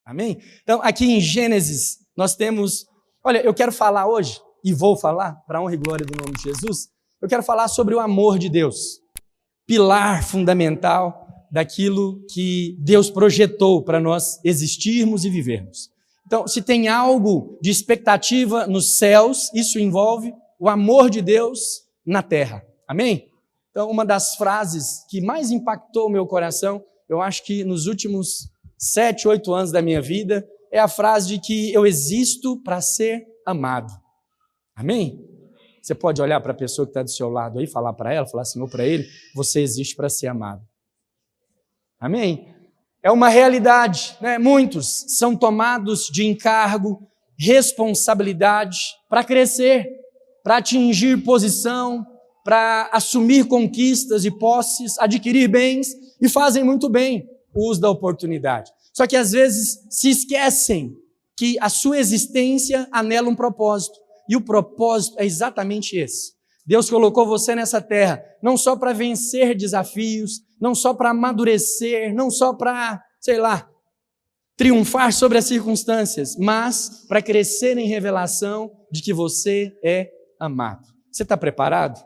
Amém? Então, aqui em Gênesis, nós temos... Olha, eu quero falar hoje, e vou falar, para a honra e glória do nome de Jesus, eu quero falar sobre o amor de Deus, pilar fundamental daquilo que Deus projetou para nós existirmos e vivermos. Então, se tem algo de expectativa nos céus, isso envolve o amor de Deus na terra. Amém? Então, uma das frases que mais impactou o meu coração, eu acho que nos últimos 7, 8 anos da minha vida, é a frase de que eu existo para ser amado. Amém? Você pode olhar para a pessoa que está do seu lado aí, falar para ela, falar assim, ou para ele, você existe para ser amado. Amém? É uma realidade, né? Muitos são tomados de encargo, responsabilidade para crescer, para atingir posição, para assumir conquistas e posses, adquirir bens, e fazem muito bem o uso da oportunidade. Só que às vezes se esquecem que a sua existência anela um propósito. E o propósito é exatamente esse. Deus colocou você nessa terra, não só para vencer desafios, não só para amadurecer, não só para, triunfar sobre as circunstâncias, mas para crescer em revelação de que você é amado. Você está preparado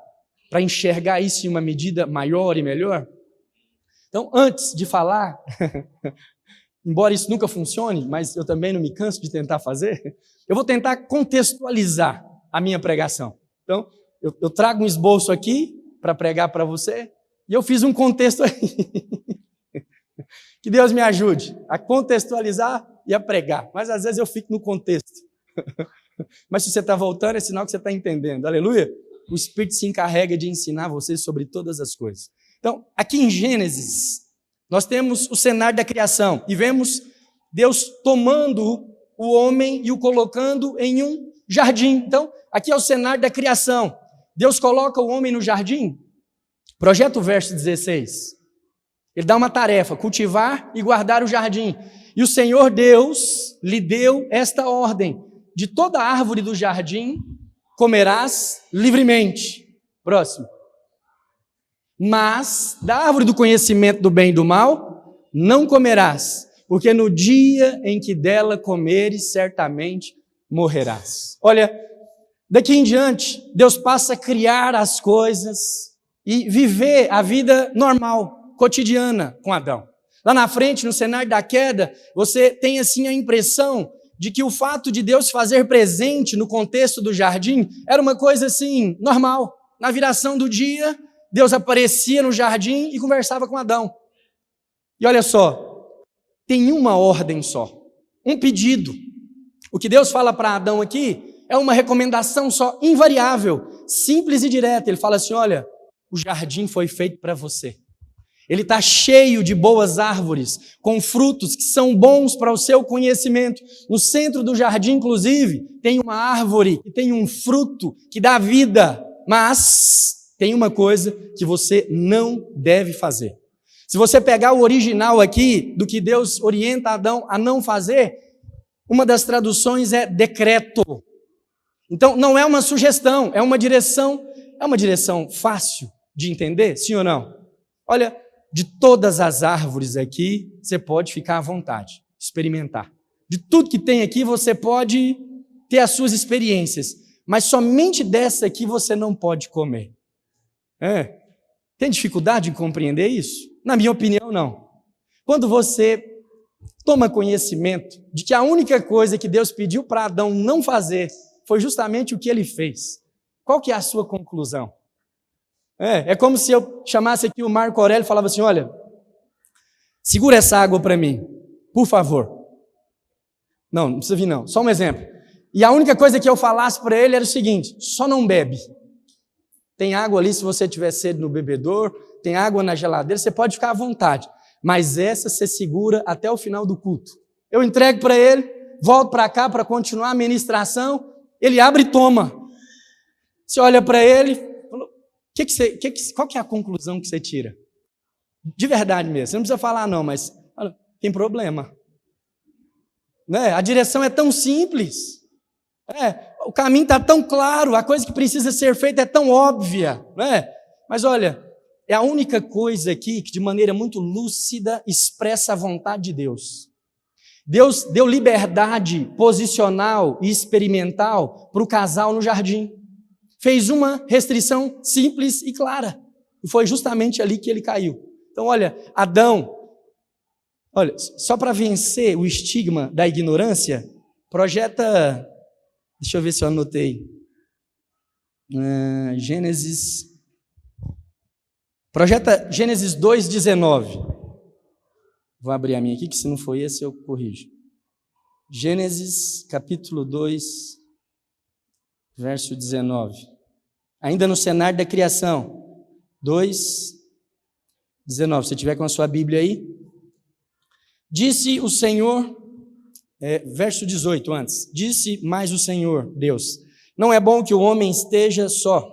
para enxergar isso em uma medida maior e melhor? Então, antes de falar, embora isso nunca funcione, mas eu também não me canso de tentar fazer, eu vou tentar contextualizar a minha pregação. Então, eu trago um esboço aqui para pregar para você, e eu fiz um contexto aí. Que Deus me ajude a contextualizar e a pregar. Mas às vezes eu fico no contexto. Mas se você está voltando, é sinal que você está entendendo. Aleluia! O Espírito se encarrega de ensinar você sobre todas as coisas. Então, aqui em Gênesis, nós temos o cenário da criação e vemos Deus tomando o homem e o colocando em um jardim. Então, aqui é o cenário da criação. Deus coloca o homem no jardim. Projeta o verso 16. Ele dá uma tarefa, cultivar e guardar o jardim. E o Senhor Deus lhe deu esta ordem: de toda árvore do jardim comerás livremente. Próximo. Mas da árvore do conhecimento do bem e do mal não comerás, porque no dia em que dela comeres, certamente morrerás. Olha, daqui em diante, Deus passa a criar as coisas e viver a vida normal, cotidiana com Adão. Lá na frente, no cenário da queda, você tem assim a impressão de que o fato de Deus fazer presente no contexto do jardim era uma coisa assim, normal. Na viração do dia, Deus aparecia no jardim e conversava com Adão. E olha só, tem uma ordem só, um pedido. O que Deus fala para Adão aqui é uma recomendação só, invariável, simples e direta. Ele fala assim, olha, o jardim foi feito para você. Ele está cheio de boas árvores, com frutos que são bons para o seu conhecimento. No centro do jardim, inclusive, tem uma árvore que tem um fruto que dá vida, mas tem uma coisa que você não deve fazer. Se você pegar o original aqui, do que Deus orienta Adão a não fazer, uma das traduções é decreto. Então, não é uma sugestão, é uma direção fácil de entender, sim ou não? Olha, de todas as árvores aqui, você pode ficar à vontade, experimentar. De tudo que tem aqui, você pode ter as suas experiências, mas somente dessa aqui você não pode comer. Tem dificuldade em compreender isso? Na minha opinião, não. Quando você toma conhecimento de que a única coisa que Deus pediu para Adão não fazer foi justamente o que ele fez, qual que é a sua conclusão? É como se eu chamasse aqui o Marco Aurélio e falava assim, olha, segura essa água para mim, por favor. Não precisa vir não, só um exemplo. E a única coisa que eu falasse para ele era o seguinte, só não bebe. Tem água ali se você tiver sede no bebedouro, tem água na geladeira, você pode ficar à vontade. Mas essa você segura até o final do culto. Eu entrego para ele, volto para cá para continuar a ministração, ele abre e toma. Você olha para ele, qual que é a conclusão que você tira? De verdade mesmo, você não precisa falar não, mas tem problema. Né? A direção é tão simples. O caminho está tão claro, a coisa que precisa ser feita é tão óbvia. Né? Mas olha, é a única coisa aqui que de maneira muito lúcida expressa a vontade de Deus. Deus deu liberdade posicional e experimental para o casal no jardim. Fez uma restrição simples e clara. E foi justamente ali que ele caiu. Então, olha, Adão, olha, só para vencer o estigma da ignorância, projeta, deixa eu ver se eu anotei, projeta Gênesis 2:19. Vou abrir a minha aqui, que se não foi esse eu corrijo. Gênesis capítulo 2, verso 19. Ainda no cenário da criação. 2:19. Se tiver com a sua Bíblia aí. Disse o Senhor, verso 18 antes. Disse mais o Senhor, Deus: não é bom que o homem esteja só.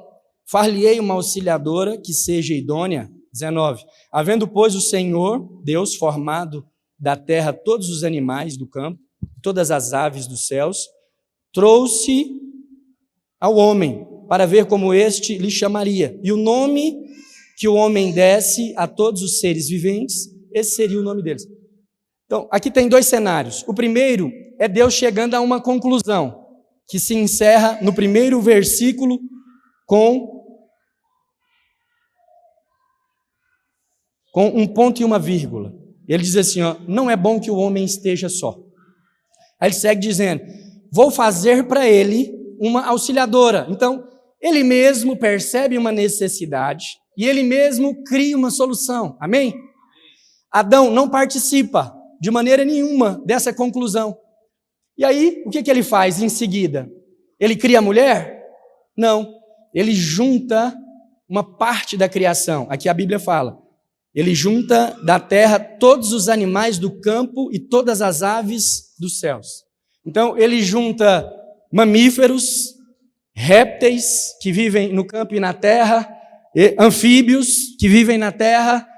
Far-lhe-ei uma auxiliadora que seja idônea. 19. Havendo, pois, o Senhor, Deus, formado da terra todos os animais do campo, todas as aves dos céus, trouxe ao homem para ver como este lhe chamaria. E o nome que o homem desse a todos os seres viventes, esse seria o nome deles. Então, aqui tem dois cenários. O primeiro é Deus chegando a uma conclusão, que se encerra no primeiro versículo com um ponto e uma vírgula. Ele diz assim, ó, não é bom que o homem esteja só. Aí ele segue dizendo, vou fazer para ele uma auxiliadora. Então, ele mesmo percebe uma necessidade e ele mesmo cria uma solução. Amém? Adão não participa de maneira nenhuma dessa conclusão. E aí, o que ele faz em seguida? Ele cria a mulher? Não. Ele junta uma parte da criação. Aqui a Bíblia fala. Ele junta da terra todos os animais do campo e todas as aves dos céus. Então, ele junta mamíferos, répteis que vivem no campo e na terra, e anfíbios que vivem na terra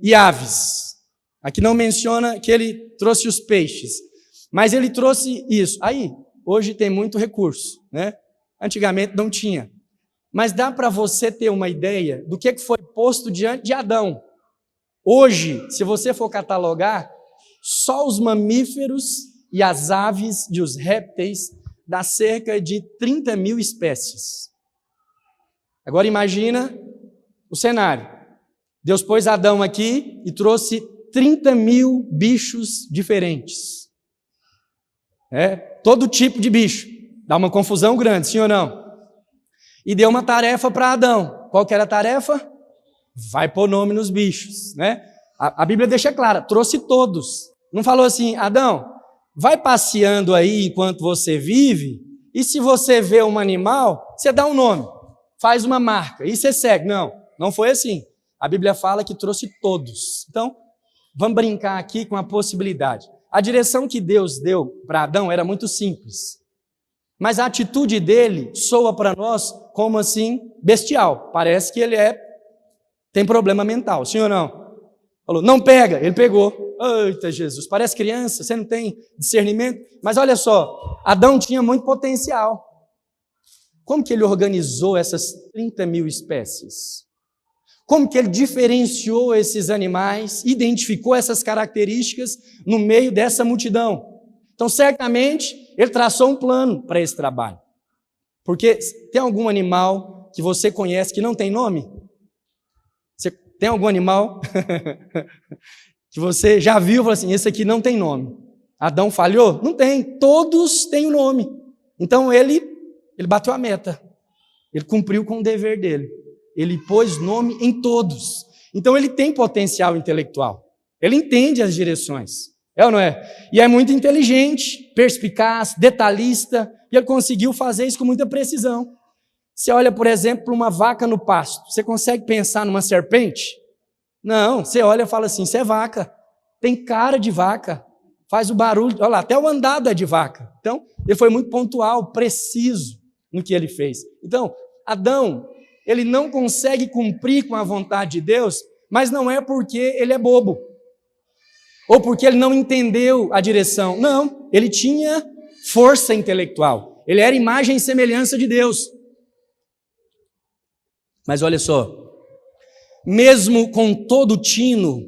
e aves. Aqui não menciona que ele trouxe os peixes, mas ele trouxe isso. Aí, hoje tem muito recurso, né? Antigamente não tinha. Mas dá para você ter uma ideia do que foi posto diante de Adão. Hoje, se você for catalogar, só os mamíferos e as aves e os répteis dá cerca de 30 mil espécies. Agora imagina o cenário. Deus pôs Adão aqui e trouxe 30 mil bichos diferentes. Todo tipo de bicho. Dá uma confusão grande, sim ou não? E deu uma tarefa para Adão. Qual que era a tarefa? Vai pôr nome nos bichos, né? A Bíblia deixa clara, trouxe todos. Não falou assim, Adão, vai passeando aí enquanto você vive, e se você vê um animal, você dá um nome, faz uma marca, e você segue. Não, não foi assim. A Bíblia fala que trouxe todos. Então, vamos brincar aqui com a possibilidade. A direção que Deus deu para Adão era muito simples. Mas a atitude dele soa para nós como assim, bestial. Parece que ele tem problema mental, sim ou não? Falou, não pega, ele pegou. Eita Jesus, parece criança, você não tem discernimento. Mas olha só, Adão tinha muito potencial. Como que ele organizou essas 30 mil espécies? Como que ele diferenciou esses animais, identificou essas características no meio dessa multidão? Então, certamente, ele traçou um plano para esse trabalho. Porque tem algum animal que você conhece que não tem nome? Você tem algum animal que você já viu e falou assim, esse aqui não tem nome? Adão falhou? Não tem, todos têm um nome. Então, ele bateu a meta. Ele cumpriu com o dever dele. Ele pôs nome em todos. Então, ele tem potencial intelectual. Ele entende as direções. É ou não é? E é muito inteligente, perspicaz, detalhista, e ele conseguiu fazer isso com muita precisão. Você olha, por exemplo, para uma vaca no pasto, você consegue pensar numa serpente? Não, você olha e fala assim, isso é vaca, tem cara de vaca, faz o barulho, olha lá, até o andado é de vaca. Então, ele foi muito pontual, preciso no que ele fez. Então, Adão, ele não consegue cumprir com a vontade de Deus, mas não é porque ele é bobo, ou porque ele não entendeu a direção. Não, ele tinha força intelectual. Ele era imagem e semelhança de Deus. Mas olha só, mesmo com todo o tino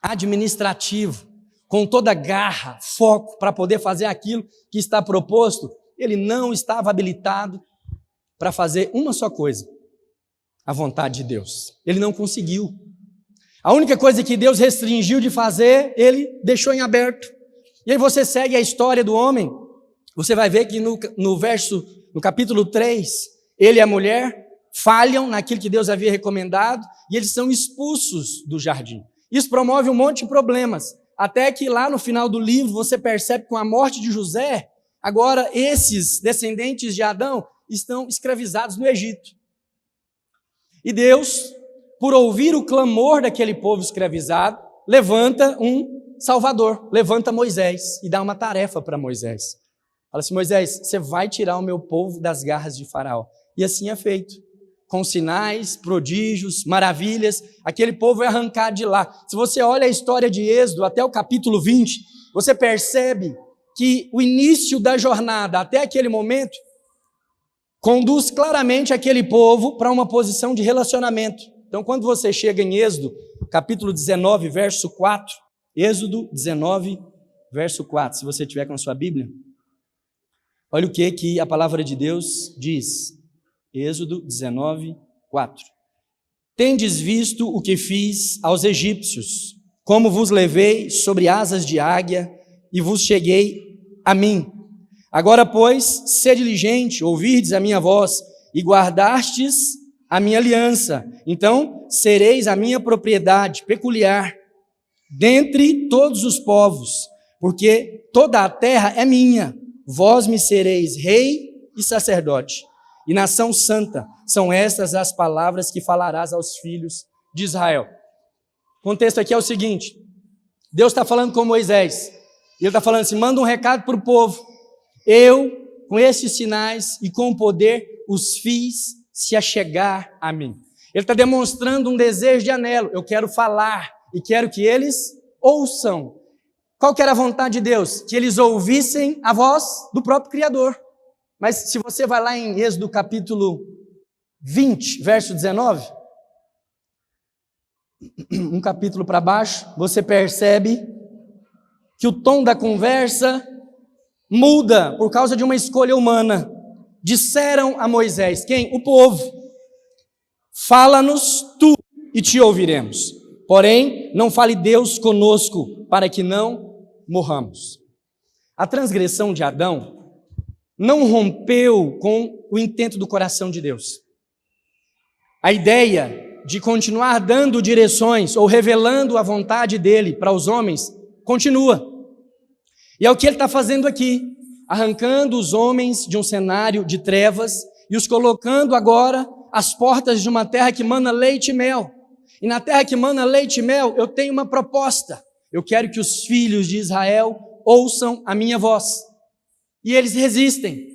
administrativo, com toda garra, foco para poder fazer aquilo que está proposto, ele não estava habilitado para fazer uma só coisa, a vontade de Deus. Ele não conseguiu. A única coisa que Deus restringiu de fazer, ele deixou em aberto. E aí você segue a história do homem, você vai ver que no capítulo 3, ele e a mulher falham naquilo que Deus havia recomendado e eles são expulsos do jardim. Isso promove um monte de problemas, até que lá no final do livro você percebe que com a morte de José, agora esses descendentes de Adão estão escravizados no Egito. E Deus, por ouvir o clamor daquele povo escravizado, levanta um Salvador, levanta Moisés e dá uma tarefa para Moisés. Fala assim: Moisés, você vai tirar o meu povo das garras de Faraó. E assim é feito. Com sinais, prodígios, maravilhas, aquele povo é arrancado de lá. Se você olha a história de Êxodo até o capítulo 20, você percebe que o início da jornada até aquele momento conduz claramente aquele povo para uma posição de relacionamento. Então, quando você chega em Êxodo, capítulo 19, verso 4, Êxodo 19, verso 4, se você tiver com a sua Bíblia, olha o que a palavra de Deus diz. Êxodo 19, 4. Tendes visto o que fiz aos egípcios, como vos levei sobre asas de águia e vos cheguei a mim. Agora, pois, sede diligente, ouvirdes a minha voz e guardastes a minha aliança. Então, sereis a minha propriedade peculiar dentre todos os povos, porque toda a terra é minha. Vós me sereis rei e sacerdote e nação santa. São estas as palavras que falarás aos filhos de Israel. O contexto aqui é o seguinte: Deus está falando com Moisés, e ele está falando assim: manda um recado para o povo. Eu, com esses sinais e com o poder, os fiz se achegar a mim. Ele está demonstrando um desejo de anelo. Eu quero falar e quero que eles ouçam. Qual que era a vontade de Deus? Que eles ouvissem a voz do próprio Criador. Mas se você vai lá em Êxodo capítulo 20, verso 19, um capítulo para baixo, você percebe que o tom da conversa muda por causa de uma escolha humana. Disseram a Moisés, quem? O povo: fala-nos tu e te ouviremos. Porém, não fale Deus conosco, para que não morramos. A transgressão de Adão não rompeu com o intento do coração de Deus. A ideia de continuar dando direções ou revelando a vontade dele para os homens continua. E é o que ele está fazendo aqui, arrancando os homens de um cenário de trevas e os colocando agora às portas de uma terra que mana leite e mel. E na terra que mana leite e mel, eu tenho uma proposta. Eu quero que os filhos de Israel ouçam a minha voz. E eles resistem.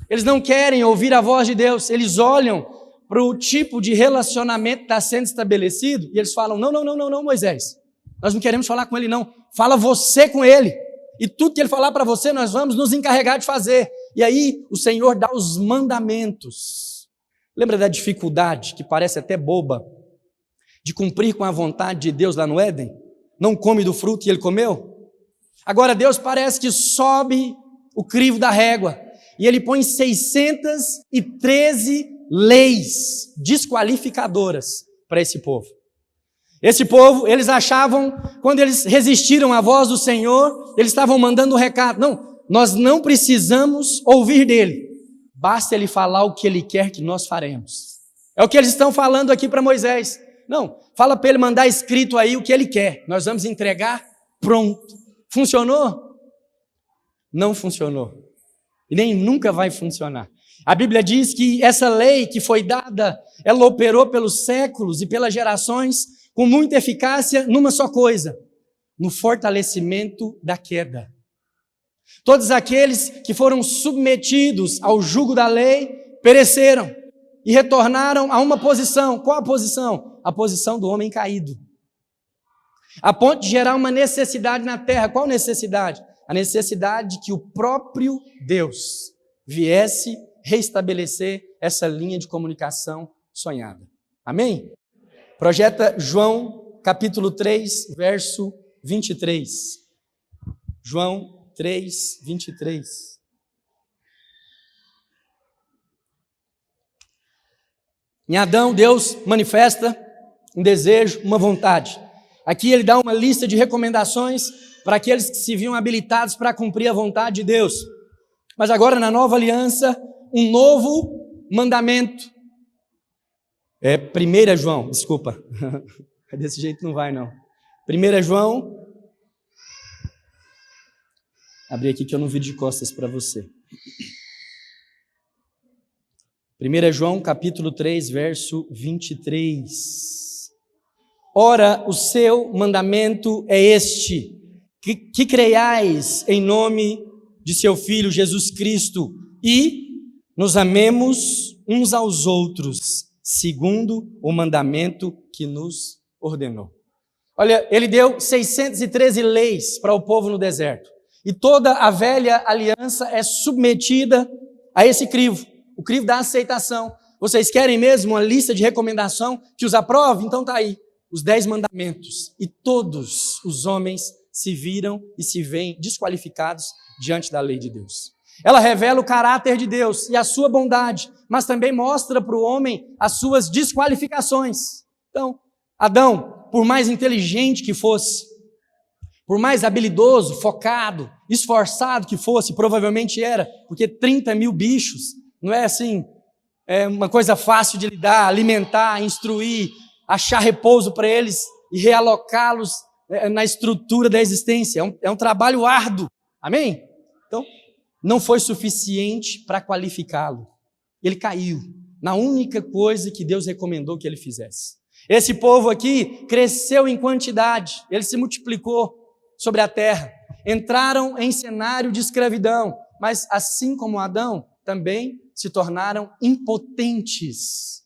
Eles não querem ouvir a voz de Deus. Eles olham para o tipo de relacionamento que está sendo estabelecido e eles falam: não, Moisés. Nós não queremos falar com ele, não. Fala você com ele. E tudo que ele falar para você, nós vamos nos encarregar de fazer. E aí o Senhor dá os mandamentos. Lembra da dificuldade, que parece até boba, de cumprir com a vontade de Deus lá no Éden? Não come do fruto que ele comeu? Agora Deus parece que sobe o crivo da régua e ele põe 613 leis desqualificadoras para esse povo. Esse povo, eles achavam, quando eles resistiram à voz do Senhor, eles estavam mandando um recado: não, nós não precisamos ouvir dele, basta ele falar o que ele quer que nós faremos. É o que eles estão falando aqui para Moisés. Não, fala para ele mandar escrito aí o que ele quer, nós vamos entregar, pronto. Funcionou? Não funcionou. E nem nunca vai funcionar. A Bíblia diz que essa lei que foi dada, ela operou pelos séculos e pelas gerações com muita eficácia numa só coisa: no fortalecimento da queda. Todos aqueles que foram submetidos ao jugo da lei pereceram e retornaram a uma posição. Qual a posição? A posição do homem caído. A ponto de gerar uma necessidade na terra. Qual necessidade? A necessidade de que o próprio Deus viesse restabelecer essa linha de comunicação sonhada. Amém? Projeta João, capítulo 3, verso 23. João 3, 23. Em Adão, Deus manifesta um desejo, uma vontade. Aqui ele dá uma lista de recomendações para aqueles que se viam habilitados para cumprir a vontade de Deus. Mas agora, na nova aliança, um novo mandamento. 1 João, desculpa. Desse jeito não vai, não. 1 João. Abri aqui que eu não vi de costas para você. 1 João, capítulo 3, verso 23. Ora, o seu mandamento é este, que creiais em nome de seu Filho Jesus Cristo e nos amemos uns aos outros, segundo o mandamento que nos ordenou. Olha, ele deu 613 leis para o povo no deserto. E toda a velha aliança é submetida a esse crivo, o crivo da aceitação. Vocês querem mesmo uma lista de recomendação que os aprove? Então está aí, os 10 mandamentos. E todos os homens se viram e se veem desqualificados diante da lei de Deus. Ela revela o caráter de Deus e a sua bondade, mas também mostra para o homem as suas desqualificações. Então, Adão, por mais inteligente que fosse, por mais habilidoso, focado, esforçado que fosse, provavelmente era, porque 30 mil bichos, não é assim, é uma coisa fácil de lidar, alimentar, instruir, achar repouso para eles e realocá-los na estrutura da existência. É um trabalho árduo, amém? Então, não foi suficiente para qualificá-lo. Ele caiu na única coisa que Deus recomendou que ele fizesse. Esse povo aqui cresceu em quantidade, ele se multiplicou sobre a terra, entraram em cenário de escravidão, mas assim como Adão, também se tornaram impotentes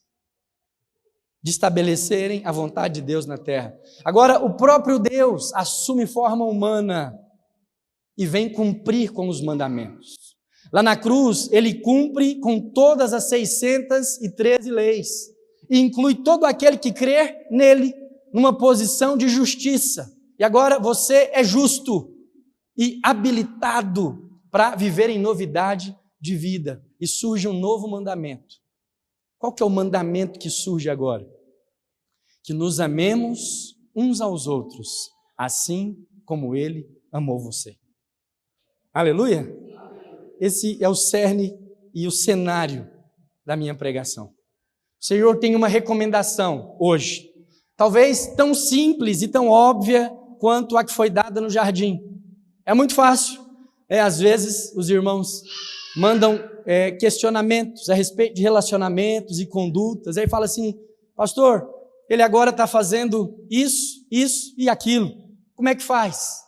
de estabelecerem a vontade de Deus na terra. Agora, o próprio Deus assume forma humana e vem cumprir com os mandamentos. Lá na cruz, ele cumpre com todas as 613 leis e inclui todo aquele que crer nele numa posição de justiça. E agora você é justo e habilitado para viver em novidade de vida. E surge um novo mandamento. Qual que é o mandamento que surge agora? Que nos amemos uns aos outros, assim como ele amou você. Aleluia? Esse é o cerne e o cenário da minha pregação. O Senhor tem uma recomendação hoje, talvez tão simples e tão óbvia quanto a que foi dada no jardim. É muito fácil. Às vezes os irmãos mandam questionamentos a respeito de relacionamentos e condutas. Aí fala assim, pastor, ele agora está fazendo isso, isso e aquilo. Como é que faz?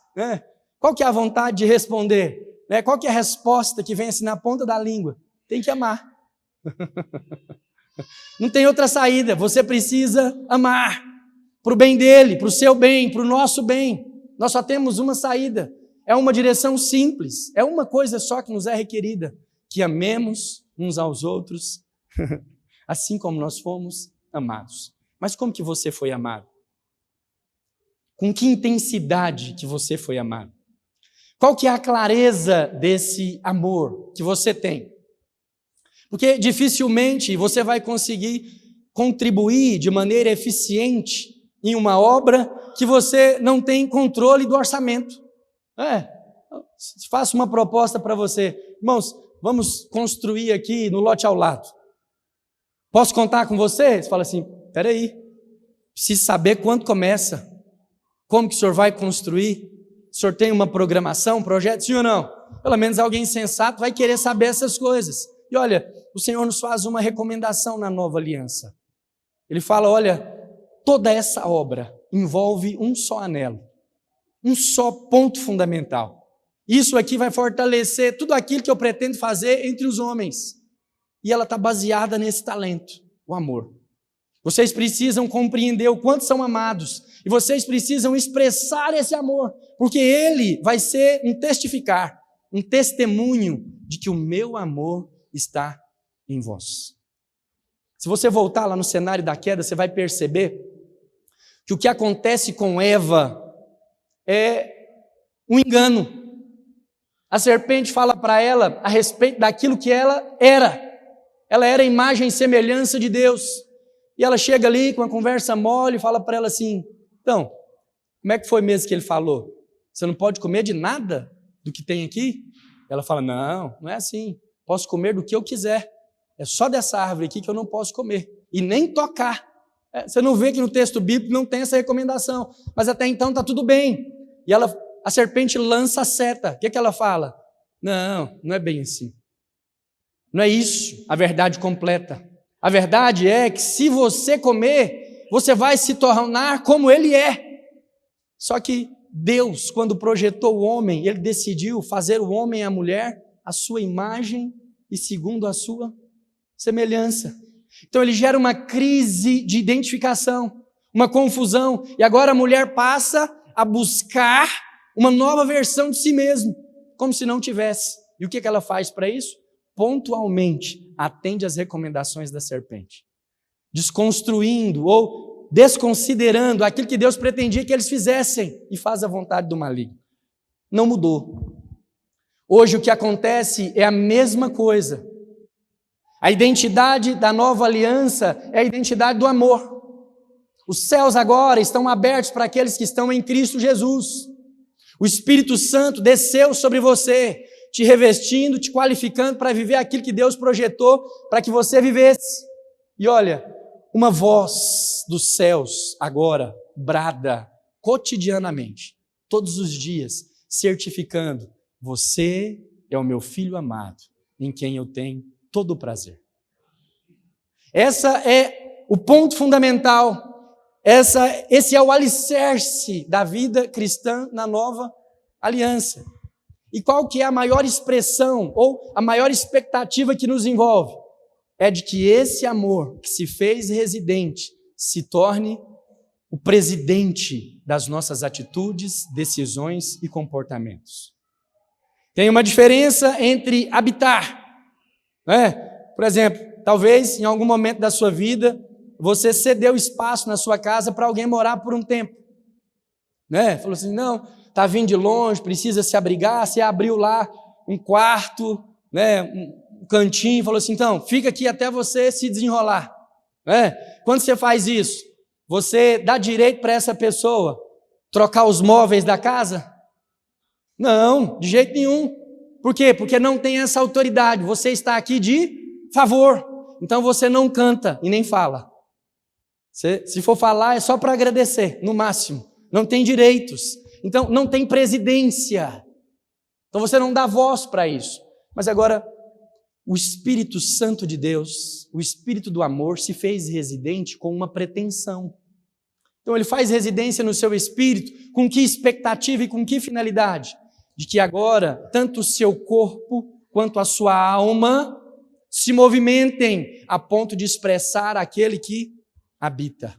Qual que é a vontade de responder? Qual que é a resposta que vem assim na ponta da língua? Tem que amar. Não tem outra saída. Você precisa amar. Para o bem dele, para o seu bem, para o nosso bem. Nós só temos uma saída. É uma direção simples. É uma coisa só que nos é requerida. Que amemos uns aos outros, assim como nós fomos amados. Mas como que você foi amado? Com que intensidade que você foi amado? Qual que é a clareza desse amor que você tem? Porque dificilmente você vai conseguir contribuir de maneira eficiente em uma obra que você não tem controle do orçamento. Faço uma proposta para você. Irmãos, vamos construir aqui no lote ao lado. Posso contar com você? Você fala assim, peraí, preciso saber quanto começa. Como que o senhor vai construir? O senhor tem uma programação, um projeto, sim ou não? Pelo menos alguém sensato vai querer saber essas coisas. E olha, o Senhor nos faz uma recomendação na nova aliança. Ele fala, olha, toda essa obra envolve um só anelo, um só ponto fundamental. Isso aqui vai fortalecer tudo aquilo que eu pretendo fazer entre os homens. E ela está baseada nesse talento, o amor. Vocês precisam compreender o quanto são amados. E vocês precisam expressar esse amor. Porque ele vai ser um testificar, um testemunho de que o meu amor está em vós. Se você voltar lá no cenário da queda, você vai perceber que o que acontece com Eva é um engano. A serpente fala para ela a respeito daquilo que ela era. Ela era a imagem e semelhança de Deus. E ela chega ali com uma conversa mole e fala para ela assim, então, como é que foi mesmo que ele falou? Você não pode comer de nada do que tem aqui? Ela fala, não é assim. Posso comer do que eu quiser. É só dessa árvore aqui que eu não posso comer. E nem tocar. Você não vê que no texto bíblico não tem essa recomendação. Mas até então está tudo bem. E a serpente lança a seta. O que ela fala? Não é bem assim. Não é isso a verdade completa. A verdade é que se você comer, você vai se tornar como ele é. Só que Deus, quando projetou o homem, ele decidiu fazer o homem e a mulher a sua imagem e segundo a sua semelhança. Então ele gera uma crise de identificação, uma confusão, e agora a mulher passa a buscar uma nova versão de si mesma, como se não tivesse. E o que ela faz para isso? Pontualmente atende às recomendações da serpente, desconstruindo ou desconsiderando aquilo que Deus pretendia que eles fizessem e faz a vontade do maligno. Não mudou. Hoje o que acontece é a mesma coisa. A identidade da nova aliança é a identidade do amor. Os céus agora estão abertos para aqueles que estão em Cristo Jesus. O Espírito Santo desceu sobre você, te revestindo, te qualificando para viver aquilo que Deus projetou para que você vivesse. E olha, uma voz dos céus agora brada cotidianamente, todos os dias, certificando: você é o meu filho amado, em quem eu tenho todo o prazer. Essa é o ponto fundamental, esse é o alicerce da vida cristã na nova aliança. E qual que é a maior expressão ou a maior expectativa que nos envolve? É de que esse amor que se fez residente se torne o presidente das nossas atitudes, decisões e comportamentos. Tem uma diferença entre habitar, né? Por exemplo, talvez em algum momento da sua vida você cedeu espaço na sua casa para alguém morar por um tempo, né? Falou assim, não, está vindo de longe, precisa se abrigar, você abriu lá um quarto, né? Um cantinho, falou assim, então, fica aqui até você se desenrolar, né? Quando você faz isso, você dá direito para essa pessoa trocar os móveis da casa? Não, de jeito nenhum. Por quê? Porque não tem essa autoridade. Você está aqui de favor. Então você não canta e nem fala. Se for falar, é só para agradecer, no máximo. Não tem direitos. Então não tem presidência. Então você não dá voz para isso. Mas agora, o Espírito Santo de Deus, o Espírito do amor, se fez residente com uma pretensão. Então ele faz residência no seu espírito, com que expectativa e com que finalidade? De que agora, tanto o seu corpo quanto a sua alma se movimentem a ponto de expressar aquele que habita.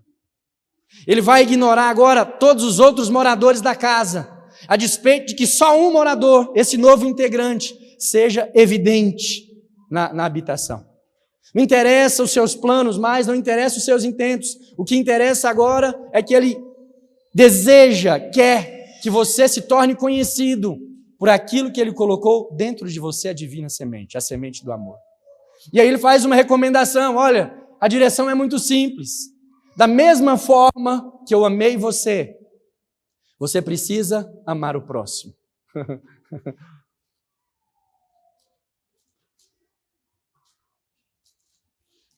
Ele vai ignorar agora todos os outros moradores da casa, a despeito de que só um morador, esse novo integrante, seja evidente na habitação. Não interessa os seus planos mais, não interessa os seus intentos. O que interessa agora é que ele deseja, quer que você se torne conhecido por aquilo que ele colocou dentro de você, a divina semente, a semente do amor. E aí ele faz uma recomendação, olha, a direção é muito simples. Da mesma forma que eu amei você, você precisa amar o próximo.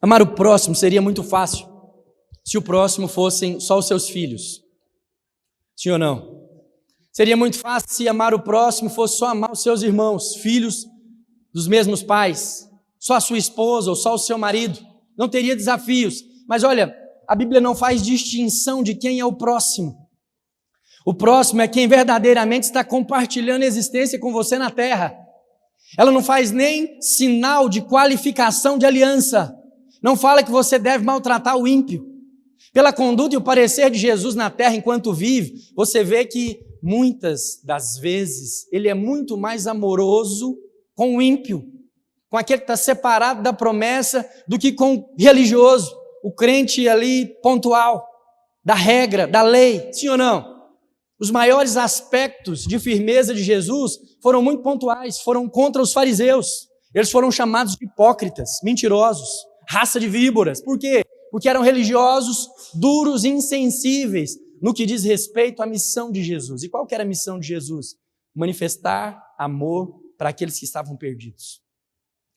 Amar o próximo seria muito fácil se o próximo fossem só os seus filhos. Sim ou não? Seria muito fácil se amar o próximo fosse só amar os seus irmãos, filhos dos mesmos pais, só a sua esposa ou só o seu marido. Não teria desafios. Mas olha, a Bíblia não faz distinção de quem é o próximo. O próximo é quem verdadeiramente está compartilhando a existência com você na terra. Ela não faz nem sinal de qualificação de aliança. Não fala que você deve maltratar o ímpio. Pela conduta e o parecer de Jesus na terra enquanto vive, você vê que muitas das vezes ele é muito mais amoroso com o ímpio, com aquele que está separado da promessa, do que com o religioso, o crente ali pontual, da regra, da lei, sim ou não? Os maiores aspectos de firmeza de Jesus foram muito pontuais, foram contra os fariseus. Eles foram chamados de hipócritas, mentirosos, raça de víboras. Por quê? Porque eram religiosos, duros e insensíveis no que diz respeito à missão de Jesus. E qual que era a missão de Jesus? Manifestar amor para aqueles que estavam perdidos.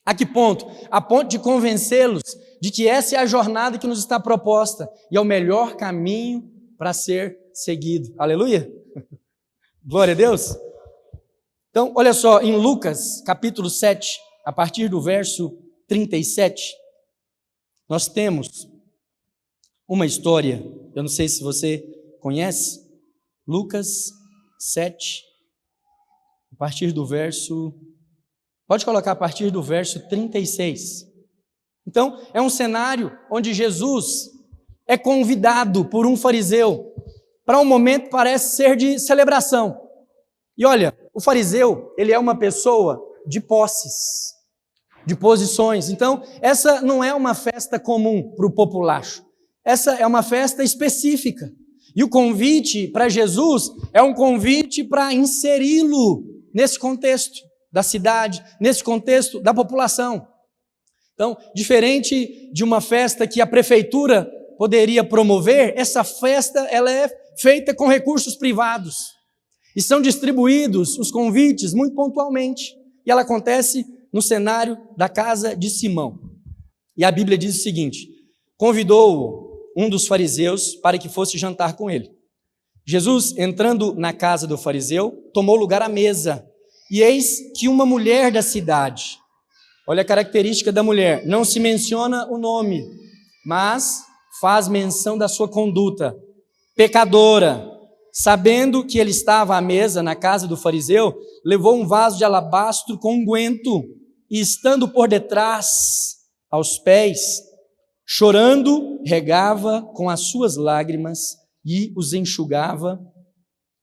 A que ponto? A ponto de convencê-los de que essa é a jornada que nos está proposta e é o melhor caminho para ser seguido. Aleluia? Glória a Deus. Então, olha só, em Lucas, capítulo 7, a partir do verso 37, nós temos uma história, eu não sei se você conhece, Lucas 7, a partir do verso, pode colocar a partir do verso 36. Então, é um cenário onde Jesus é convidado por um fariseu para um momento que parece ser de celebração. E olha, o fariseu, ele é uma pessoa de posses, de posições. Então, essa não é uma festa comum para o populacho. Essa é uma festa específica. E o convite para Jesus é um convite para inseri-lo nesse contexto da cidade, nesse contexto da população. Então, diferente de uma festa que a prefeitura poderia promover, essa festa ela é feita com recursos privados. E são distribuídos os convites muito pontualmente. E ela acontece no cenário da casa de Simão. E a Bíblia diz o seguinte: convidou-o um dos fariseus para que fosse jantar com ele. Jesus, entrando na casa do fariseu, tomou lugar à mesa. E eis que uma mulher da cidade, olha a característica da mulher, não se menciona o nome, mas faz menção da sua conduta, pecadora, sabendo que ele estava à mesa na casa do fariseu, levou um vaso de alabastro com unguento, e estando por detrás, aos pés, chorando, regava com as suas lágrimas e os enxugava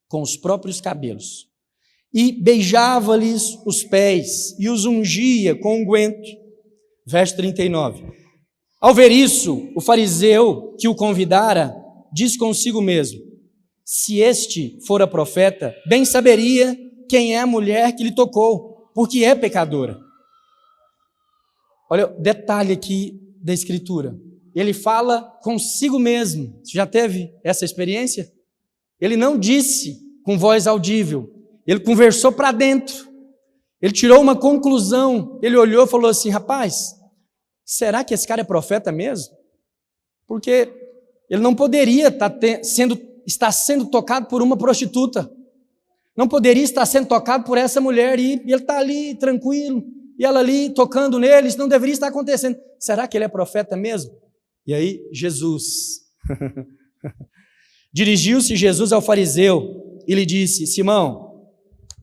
com os próprios cabelos. E beijava-lhes os pés e os ungia com unguento. Verso 39. Ao ver isso, o fariseu que o convidara diz consigo mesmo: se este fora profeta, bem saberia quem é a mulher que lhe tocou, porque é pecadora. Olha o detalhe aqui da Escritura. Ele fala consigo mesmo. Você já teve essa experiência? Ele não disse com voz audível. Ele conversou para dentro. Ele tirou uma conclusão. Ele olhou e falou assim: rapaz, será que esse cara é profeta mesmo? Porque ele não poderia estar sendo tocado por uma prostituta. Não poderia estar sendo tocado por essa mulher. E ele está ali tranquilo. E ela ali tocando nele. Isso não deveria estar acontecendo. Será que ele é profeta mesmo? E aí, Jesus. Dirigiu-se Jesus ao fariseu e lhe disse: Simão,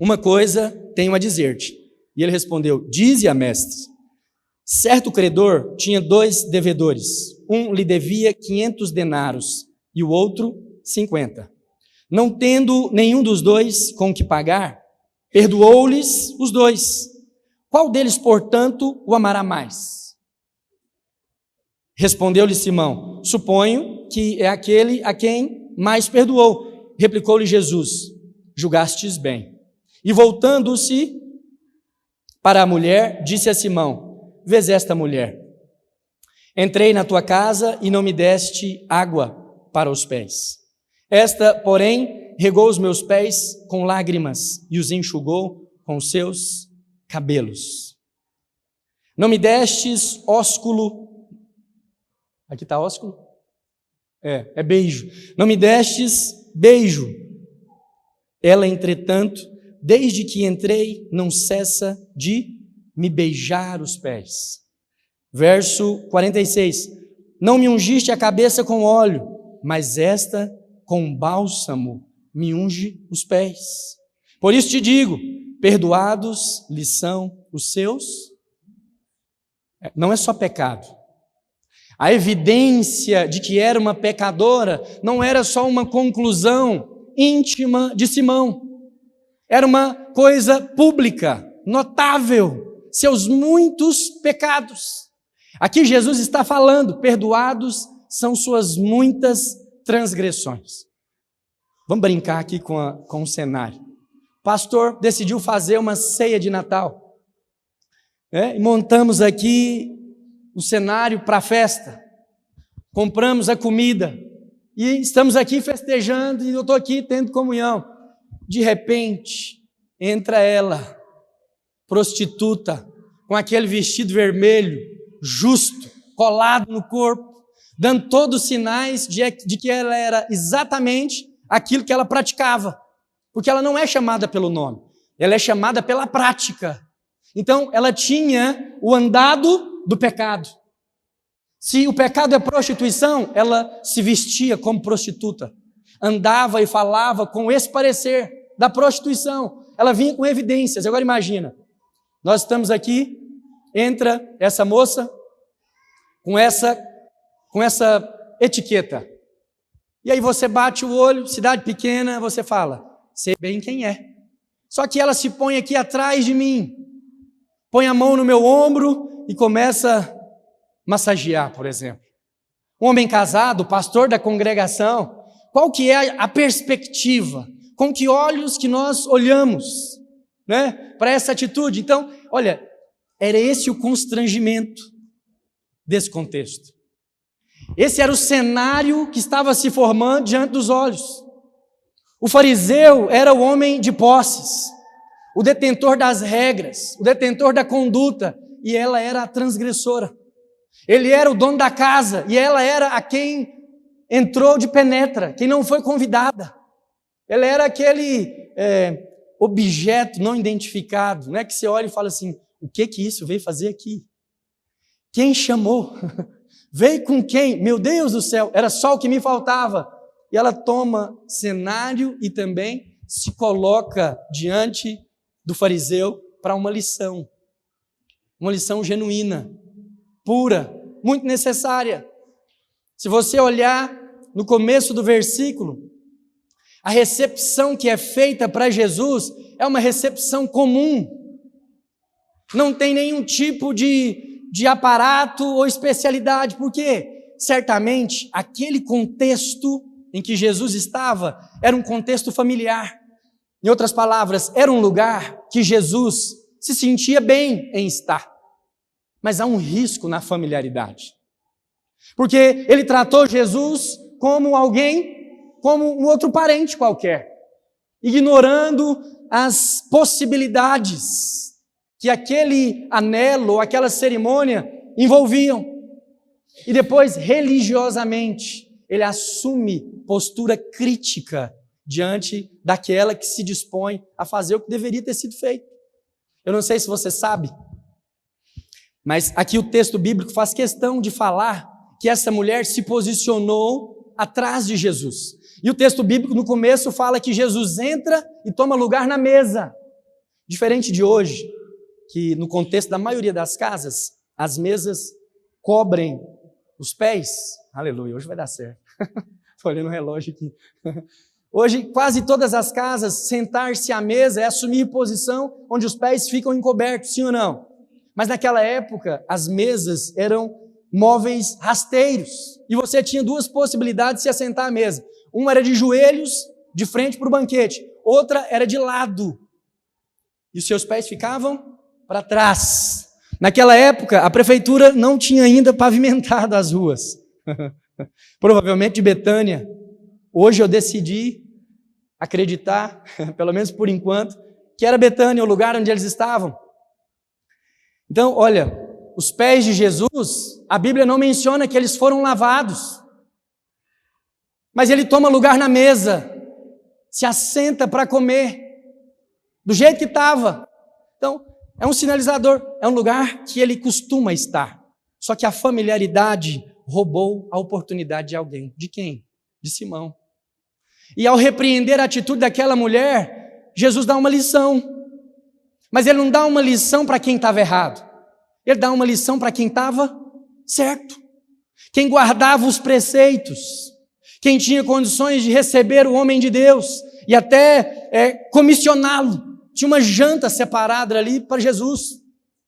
uma coisa tenho a dizer-te. E ele respondeu: dize-a, mestre. Certo credor tinha 2 devedores. Um lhe devia 500 denários e o outro 50. Não tendo nenhum dos 2 com que pagar, perdoou-lhes os 2. Qual deles, portanto, o amará mais? Respondeu-lhe Simão: suponho que é aquele a quem mais perdoou. Replicou-lhe Jesus: julgastes bem. E voltando-se para a mulher, disse a Simão: vês esta mulher? Entrei na tua casa e não me deste água para os pés. Esta, porém, regou os meus pés com lágrimas e os enxugou com os seus cabelos. Não me destes ósculo. Aqui está ósculo? É beijo. Não me destes beijo. Ela, entretanto, desde que entrei, não cessa de me beijar os pés. Verso 46. Não me ungiste a cabeça com óleo, mas esta com bálsamo me unge os pés. Por isso te digo, perdoados lhe são os seus. Não é só pecado. A evidência de que era uma pecadora não era só uma conclusão íntima de Simão. Era uma coisa pública, notável, seus muitos pecados. Aqui Jesus está falando, perdoados são suas muitas transgressões. Vamos brincar aqui com o cenário. O pastor decidiu fazer uma ceia de Natal. E montamos aqui o cenário para a festa. Compramos a comida. E estamos aqui festejando e eu estou aqui tendo comunhão. De repente, entra ela, prostituta, com aquele vestido vermelho, justo, colado no corpo, dando todos os sinais de que ela era exatamente aquilo que ela praticava. Porque ela não é chamada pelo nome, ela é chamada pela prática. Então, ela tinha o andado do pecado. Se o pecado é prostituição, ela se vestia como prostituta. Andava e falava com esse parecer da prostituição. Ela vinha com evidências. Agora imagina, nós estamos aqui, entra essa moça com essa etiqueta. E aí você bate o olho, cidade pequena, você fala, sei bem quem é. Só que ela se põe aqui atrás de mim, põe a mão no meu ombro e começa a massagear, por exemplo. Um homem casado, pastor da congregação, qual que é a perspectiva? Com que olhos que nós olhamos, né, para essa atitude? Então, olha, era esse o constrangimento desse contexto. Esse era o cenário que estava se formando diante dos olhos. O fariseu era o homem de posses, o detentor das regras, o detentor da conduta, e ela era a transgressora. Ele era o dono da casa, e ela era a quem entrou de penetra, quem não foi convidada. Ela era aquele objeto não identificado, né, que você olha e fala assim, o que isso veio fazer aqui? Quem chamou? Veio com quem? Meu Deus do céu, era só o que me faltava. E ela toma cenário e também se coloca diante do fariseu para uma lição genuína, pura, muito necessária. Se você olhar no começo do versículo, a recepção que é feita para Jesus é uma recepção comum. Não tem nenhum tipo de aparato ou especialidade, porque certamente aquele contexto em que Jesus estava era um contexto familiar. Em outras palavras, era um lugar que Jesus se sentia bem em estar. Mas há um risco na familiaridade. Porque ele tratou Jesus como alguém, como um outro parente qualquer, ignorando as possibilidades que aquele anelo ou aquela cerimônia envolviam. E depois, religiosamente, ele assume postura crítica diante daquela que se dispõe a fazer o que deveria ter sido feito. Eu não sei se você sabe, mas aqui o texto bíblico faz questão de falar que essa mulher se posicionou atrás de Jesus. E o texto bíblico no começo fala que Jesus entra e toma lugar na mesa. Diferente de hoje, que no contexto da maioria das casas, as mesas cobrem os pés. Aleluia, hoje vai dar certo. Estou olhando o relógio aqui. Hoje, quase todas as casas, sentar-se à mesa é assumir posição onde os pés ficam encobertos, sim ou não? Mas naquela época, as mesas eram móveis rasteiros. E você tinha duas possibilidades de se assentar à mesa. Uma era de joelhos, de frente para o banquete. Outra era de lado. E os seus pés ficavam para trás. Naquela época, a prefeitura não tinha ainda pavimentado as ruas. Provavelmente de Betânia. Hoje eu decidi acreditar, pelo menos por enquanto, que era Betânia o lugar onde eles estavam. Então, olha, os pés de Jesus, a Bíblia não menciona que eles foram lavados, mas ele toma lugar na mesa, se assenta para comer, do jeito que estava. Então, é um sinalizador, é um lugar que ele costuma estar. Só que a familiaridade roubou a oportunidade de alguém. De quem? De Simão. E ao repreender a atitude daquela mulher, Jesus dá uma lição. Mas ele não dá uma lição para quem estava errado. Ele dá uma lição para quem estava certo. Quem guardava os preceitos. Quem tinha condições de receber o homem de Deus e até comissioná-lo. Tinha uma janta separada ali para Jesus.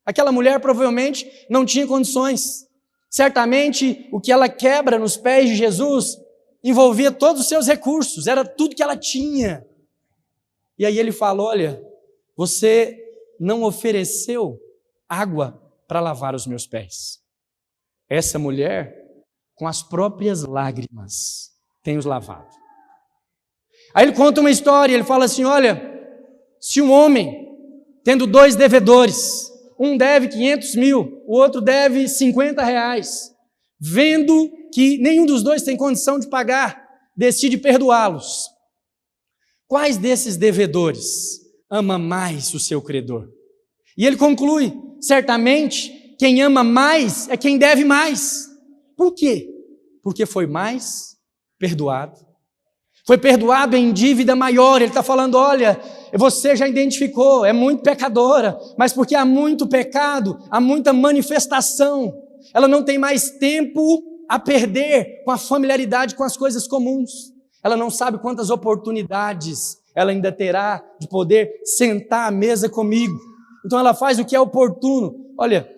Aquela mulher provavelmente não tinha condições. Certamente o que ela quebra nos pés de Jesus envolvia todos os seus recursos, era tudo que ela tinha. E aí ele fala: olha, você não ofereceu água para lavar os meus pés. Essa mulher, com as próprias lágrimas, tem os lavado. Aí ele conta uma história, ele fala assim: olha, se um homem, tendo 2 devedores, um deve 500 mil, o outro deve 50 reais, vendo que nenhum dos dois tem condição de pagar, decide perdoá-los. Quais desses devedores ama mais o seu credor? E ele conclui: certamente quem ama mais é quem deve mais. Por quê? Porque foi mais perdoado. Foi perdoado em dívida maior. Ele está falando: olha, você já identificou, é muito pecadora, mas porque há muito pecado, há muita manifestação. Ela não tem mais tempo a perder com a familiaridade com as coisas comuns. Ela não sabe quantas oportunidades ela ainda terá de poder sentar à mesa comigo. Então ela faz o que é oportuno. Olha,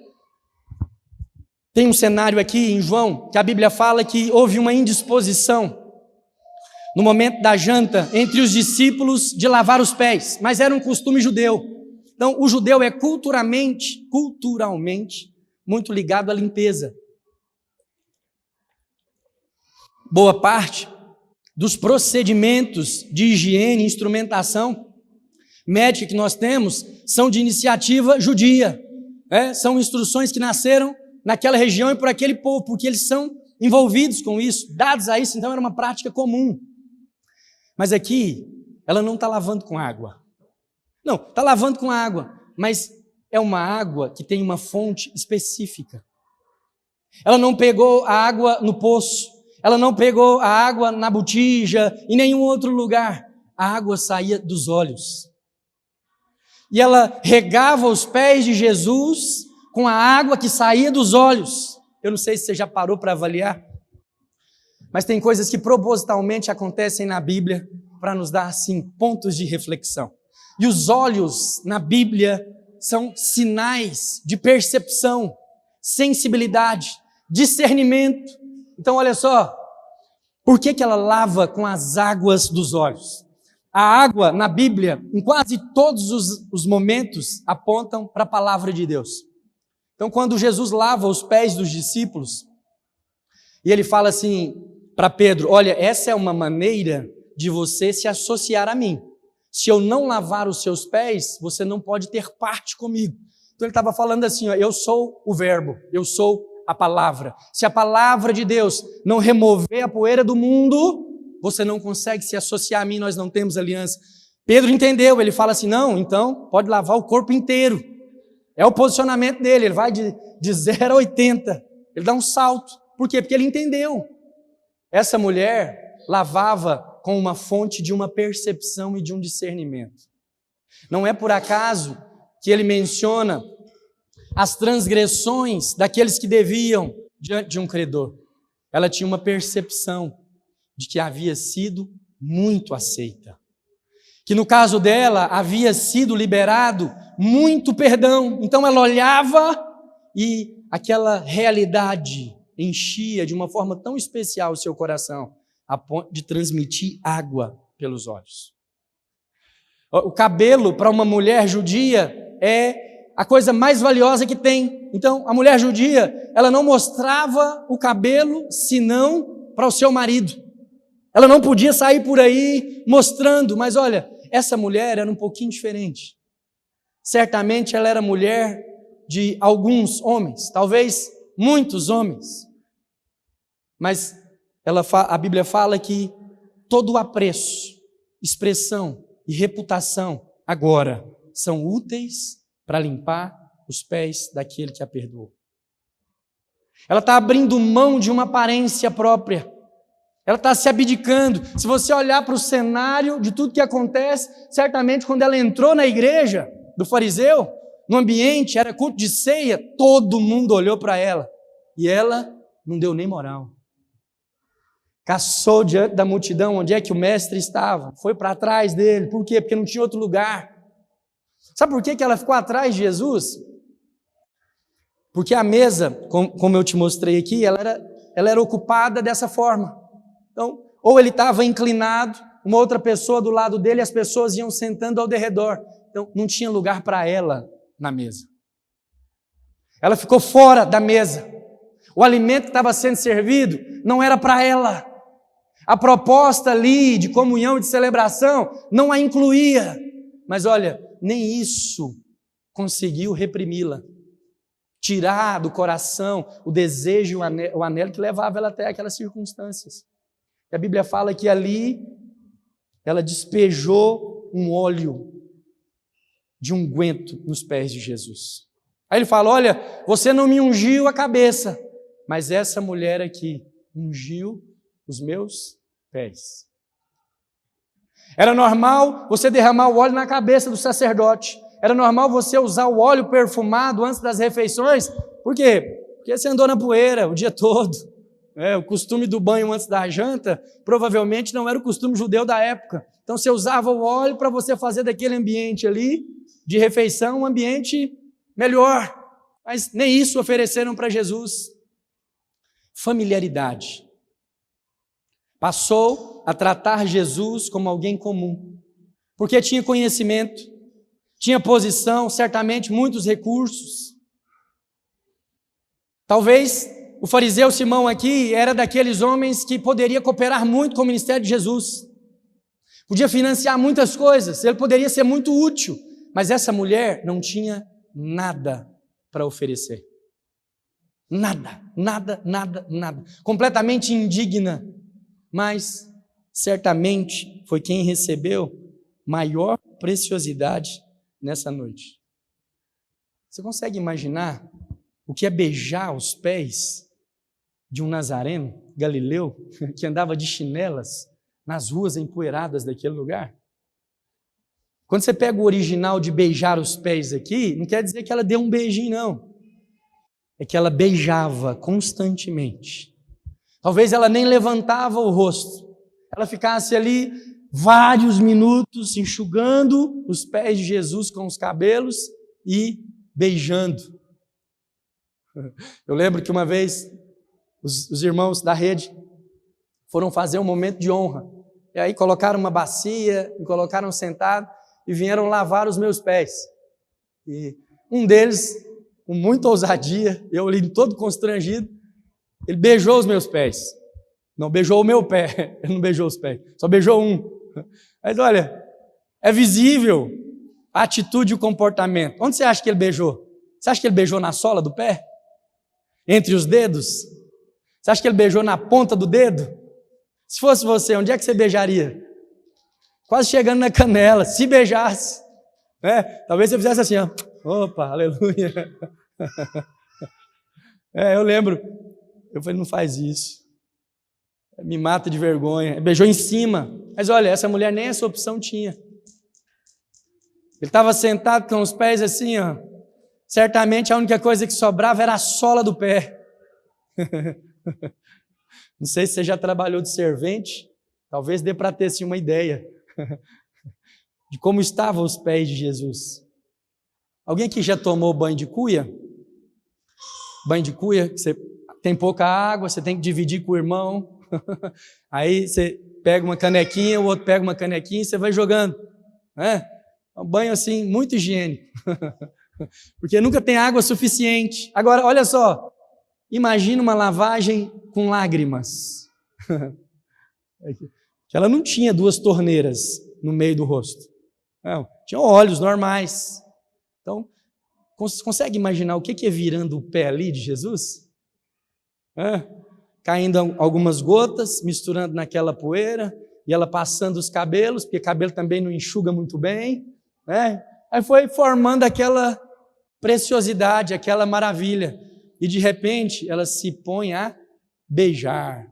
tem um cenário aqui em João, que a Bíblia fala que houve uma indisposição no momento da janta entre os discípulos de lavar os pés, mas era um costume judeu. Então o judeu é culturalmente muito ligado à limpeza. Boa parte dos procedimentos de higiene e instrumentação médica que nós temos são de iniciativa judia. São instruções que nasceram naquela região e por aquele povo, porque eles são envolvidos com isso, dados a isso, então era uma prática comum. Mas aqui, ela não está lavando com água. Não, está lavando com água, mas é uma água que tem uma fonte específica. Ela não pegou a água no poço, ela não pegou a água na botija, em nenhum outro lugar. A água saía dos olhos. E ela regava os pés de Jesus com a água que saía dos olhos. Eu não sei se você já parou para avaliar, mas tem coisas que propositalmente acontecem na Bíblia para nos dar, assim, pontos de reflexão. E os olhos na Bíblia são sinais de percepção, sensibilidade, discernimento. Então, olha só, por que ela lava com as águas dos olhos? A água na Bíblia, em quase todos os momentos, apontam para a palavra de Deus. Então, quando Jesus lava os pés dos discípulos, e ele fala assim para Pedro: olha, essa é uma maneira de você se associar a mim. Se eu não lavar os seus pés, você não pode ter parte comigo. Então ele estava falando assim: ó, eu sou o verbo, eu sou a palavra. Se a palavra de Deus não remover a poeira do mundo, você não consegue se associar a mim, nós não temos aliança. Pedro entendeu, ele fala assim: não, então pode lavar o corpo inteiro. É o posicionamento dele, ele vai de 0 a 80, ele dá um salto. Por quê? Porque ele entendeu. Essa mulher lavava com uma fonte de uma percepção e de um discernimento. Não é por acaso que ele menciona as transgressões daqueles que deviam diante de um credor. Ela tinha uma percepção de que havia sido muito aceita. Que no caso dela havia sido liberado muito perdão. Então ela olhava e aquela realidade enchia de uma forma tão especial o seu coração, a ponto de transmitir água pelos olhos. O cabelo para uma mulher judia é a coisa mais valiosa que tem. Então a mulher judia, ela não mostrava o cabelo senão para o seu marido. Ela não podia sair por aí mostrando, mas olha, essa mulher era um pouquinho diferente. Certamente ela era mulher de alguns homens, talvez muitos homens. Mas a Bíblia fala que todo o apreço, expressão e reputação agora são úteis para limpar os pés daquele que a perdoou. Ela está abrindo mão de uma aparência própria. Ela está se abdicando. Se você olhar para o cenário de tudo que acontece, certamente quando ela entrou na igreja do fariseu, no ambiente, era culto de ceia, todo mundo olhou para ela. E ela não deu nem moral. Caçou diante da multidão onde é que o mestre estava. Foi para trás dele. Por quê? Porque não tinha outro lugar. Sabe por que ela ficou atrás de Jesus? Porque a mesa, como eu te mostrei aqui, ela era ocupada dessa forma. Então, ou ele estava inclinado, uma outra pessoa do lado dele, e as pessoas iam sentando ao derredor. Então, não tinha lugar para ela na mesa. Ela ficou fora da mesa. O alimento que estava sendo servido não era para ela. A proposta ali de comunhão e de celebração não a incluía. Mas olha, nem isso conseguiu reprimi-la. Tirar do coração o desejo, o anelo que levava ela até aquelas circunstâncias. E a Bíblia fala que ali ela despejou um óleo de unguento nos pés de Jesus. Aí ele fala, olha, você não me ungiu a cabeça, mas essa mulher aqui ungiu os meus pés. Era normal você derramar o óleo na cabeça do sacerdote. Era normal você usar o óleo perfumado antes das refeições. Por quê? Porque você andou na poeira o dia todo. O costume do banho antes da janta provavelmente não era o costume judeu da época. Então você usava o óleo para você fazer daquele ambiente ali de refeição um ambiente melhor. Mas nem isso ofereceram para Jesus. Familiaridade. Passou a tratar Jesus como alguém comum, porque tinha conhecimento, tinha posição, certamente muitos recursos. Talvez o fariseu Simão aqui era daqueles homens que poderia cooperar muito com o ministério de Jesus, podia financiar muitas coisas, ele poderia ser muito útil, mas essa mulher não tinha nada para oferecer. Nada, completamente indigna, mas certamente foi quem recebeu maior preciosidade nessa noite. Você consegue imaginar o que é beijar os pés de um nazareno, galileu, que andava de chinelas nas ruas empoeiradas daquele lugar? Quando você pega o original de beijar os pés aqui, não quer dizer que ela deu um beijinho, não. É que ela beijava constantemente. Talvez ela nem levantava o rosto. Ela ficasse ali vários minutos enxugando os pés de Jesus com os cabelos e beijando. Eu lembro que uma vez os irmãos da rede foram fazer um momento de honra. E aí colocaram uma bacia, me colocaram sentado e vieram lavar os meus pés. E um deles, com muita ousadia, eu ali todo constrangido, ele beijou os meus pés. Não beijou o meu pé, ele não beijou os pés, só beijou um. Mas olha, é visível a atitude e o comportamento. Onde você acha que ele beijou? Você acha que ele beijou na sola do pé? Entre os dedos? Você acha que ele beijou na ponta do dedo? Se fosse você, onde é que você beijaria? Quase chegando na canela, se beijasse. Talvez você fizesse assim, ó. Opa, aleluia. Eu lembro. Eu falei, não faz isso. Me mata de vergonha. Beijou em cima. Mas olha, essa mulher nem essa opção tinha. Ele estava sentado com os pés assim, ó. Certamente a única coisa que sobrava era a sola do pé. Não sei se você já trabalhou de servente. Talvez dê para ter assim, uma ideia de como estavam os pés de Jesus. Alguém aqui já tomou banho de cuia? Banho de cuia, você tem pouca água, você tem que dividir com o irmão. Aí você pega uma canequinha, o outro pega uma canequinha e você vai jogando. É um banho assim, muito higiênico. Porque nunca tem água suficiente. Agora, olha só, imagina uma lavagem com lágrimas. Ela não tinha duas torneiras no meio do rosto. Não, tinha olhos normais. Então, consegue imaginar o que é virando o pé ali de Jesus? Caindo algumas gotas, misturando naquela poeira, e ela passando os cabelos, porque cabelo também não enxuga muito bem. Aí foi formando aquela preciosidade, aquela maravilha. E de repente, ela se põe a beijar.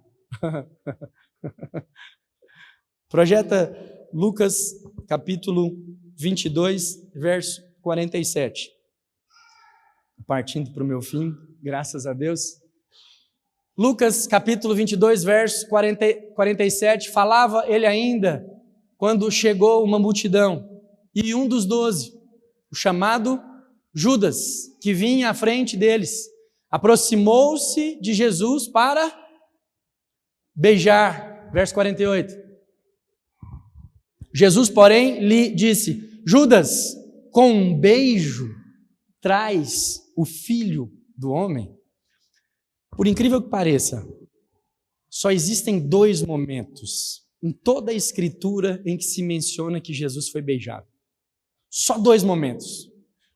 Projeta Lucas, capítulo 22, verso 47. Partindo para o meu fim, graças a Deus. Lucas, capítulo 22, verso 47, falava ele ainda quando chegou uma multidão. E um dos 12, o chamado Judas, que vinha à frente deles, aproximou-se de Jesus para beijar verso 48. Jesus, porém, lhe disse: Judas, com um beijo traz o filho do homem? Por incrível que pareça, só existem 2 momentos em toda a Escritura em que se menciona que Jesus foi beijado. Só 2 momentos.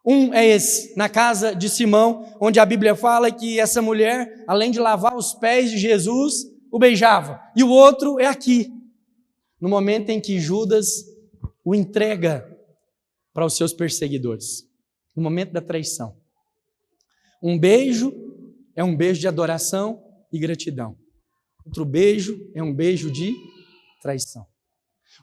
Um é esse, na casa de Simão, onde a Bíblia fala que essa mulher, além de lavar os pés de Jesus, o beijava. E o outro é aqui, no momento em que Judas o entrega para os seus perseguidores, no momento da traição. Um beijo é um beijo de adoração e gratidão. Outro beijo é um beijo de traição.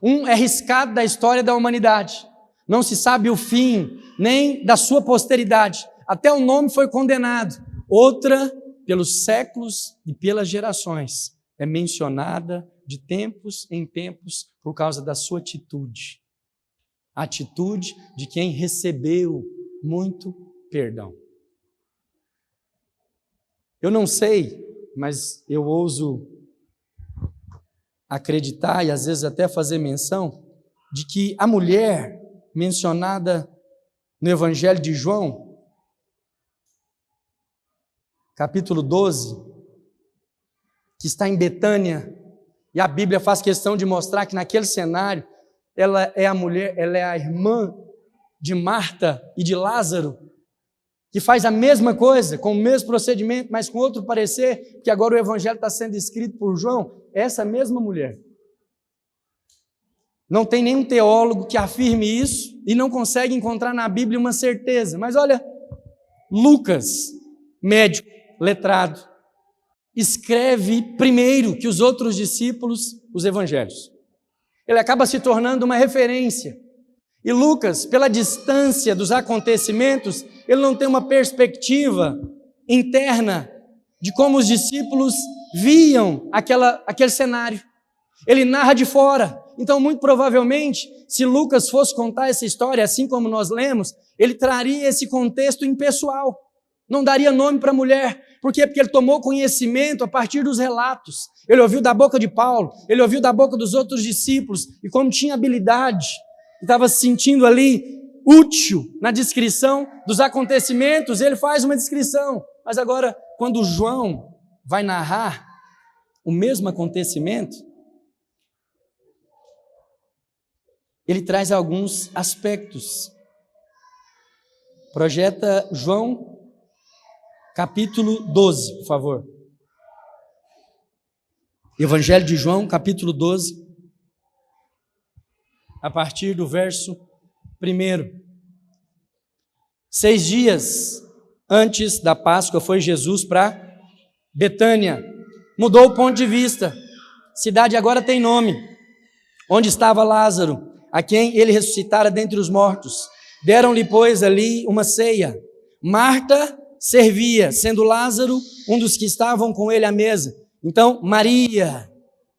Um é riscado da história da humanidade. Não se sabe o fim, nem da sua posteridade. Até o nome foi condenado. Outra, pelos séculos e pelas gerações, é mencionada de tempos em tempos por causa da sua atitude. A atitude de quem recebeu muito perdão. Eu não sei, mas eu ouso acreditar e às vezes até fazer menção de que a mulher mencionada no Evangelho de João, capítulo 12, que está em Betânia, e a Bíblia faz questão de mostrar que naquele cenário ela é a mulher, ela é a irmã de Marta e de Lázaro, que faz a mesma coisa, com o mesmo procedimento, mas com outro parecer, que agora o Evangelho está sendo escrito por João, essa mesma mulher. Não tem nenhum teólogo que afirme isso e não consegue encontrar na Bíblia uma certeza. Mas olha, Lucas, médico, letrado, escreve primeiro que os outros discípulos os evangelhos. Ele acaba se tornando uma referência. E Lucas, pela distância dos acontecimentos, ele não tem uma perspectiva interna de como os discípulos viam aquele cenário. Ele narra de fora. Então, muito provavelmente, se Lucas fosse contar essa história, assim como nós lemos, ele traria esse contexto impessoal. Não daria nome para a mulher. Por quê? Porque ele tomou conhecimento a partir dos relatos. Ele ouviu da boca de Paulo, ele ouviu da boca dos outros discípulos, e como tinha habilidade, estava se sentindo ali útil na descrição dos acontecimentos, ele faz uma descrição. Mas agora, quando João vai narrar o mesmo acontecimento, ele traz alguns aspectos. Projeta João, capítulo 12, por favor. Evangelho de João, capítulo 12, a partir do verso 1. 6 dias antes da Páscoa foi Jesus para Betânia. Mudou o ponto de vista. Cidade agora tem nome. Onde estava Lázaro, a quem ele ressuscitara dentre os mortos. Deram-lhe, pois, ali uma ceia. Marta servia, sendo Lázaro um dos que estavam com ele à mesa. Então, Maria,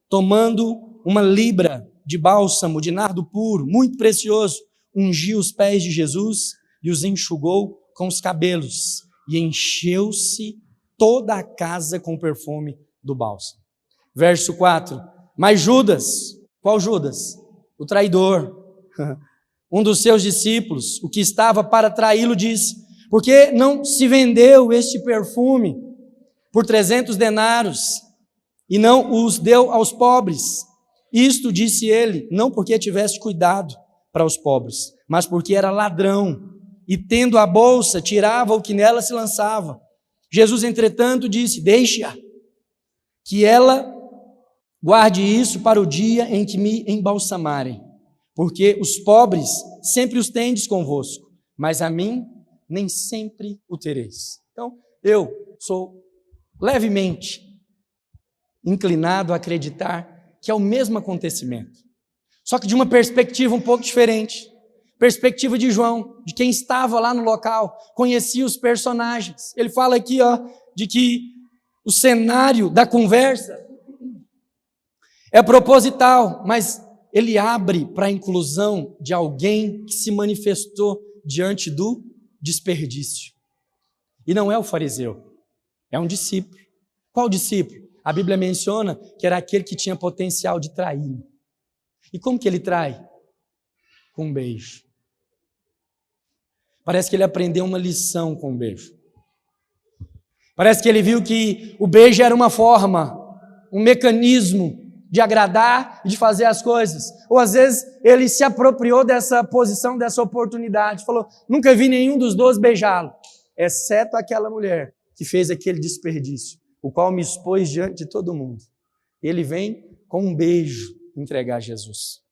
tomando uma libra de bálsamo, de nardo puro, muito precioso, ungiu os pés de Jesus e os enxugou com os cabelos. E encheu-se toda a casa com o perfume do bálsamo. Verso 4. Mas Judas, qual Judas? O traidor, um dos seus discípulos, o que estava para traí-lo, disse: por que não se vendeu este perfume por 300 denários e não os deu aos pobres? Isto disse ele, não porque tivesse cuidado para os pobres, mas porque era ladrão e, tendo a bolsa, tirava o que nela se lançava. Jesus, entretanto, disse: deixe-a, que ela guarde isso para o dia em que me embalsamarem, porque os pobres sempre os tendes convosco, mas a mim nem sempre o tereis. Então, eu sou levemente inclinado a acreditar que é o mesmo acontecimento, só que de uma perspectiva um pouco diferente. Perspectiva de João, de quem estava lá no local, conhecia os personagens. Ele fala aqui, de que o cenário da conversa é proposital, mas ele abre para a inclusão de alguém que se manifestou diante do desperdício. E não é o fariseu, é um discípulo. Qual discípulo? A Bíblia menciona que era aquele que tinha potencial de traí-lo. E como que ele trai? Com um beijo. Parece que ele aprendeu uma lição com o beijo. Parece que ele viu que o beijo era uma forma, um mecanismo de agradar e de fazer as coisas. Ou às vezes ele se apropriou dessa posição, dessa oportunidade. Falou, nunca vi nenhum dos dois beijá-lo, exceto aquela mulher que fez aquele desperdício, o qual me expôs diante de todo mundo. Ele vem com um beijo entregar a Jesus.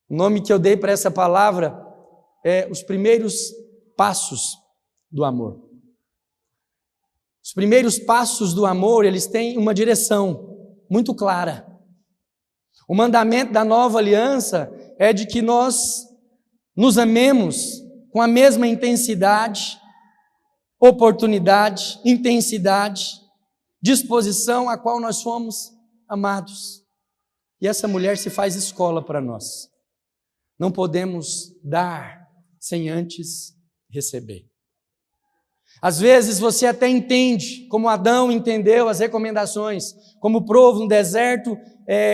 O nome que eu dei para essa palavra é os primeiros passos do amor. Os primeiros passos do amor, eles têm uma direção muito clara. O mandamento da nova aliança é de que nós nos amemos com a mesma intensidade, oportunidade, intensidade, disposição a qual nós fomos amados. E essa mulher se faz escola para nós. Não podemos dar sem antes receber. Às vezes você até entende, como Adão entendeu as recomendações, como o povo no deserto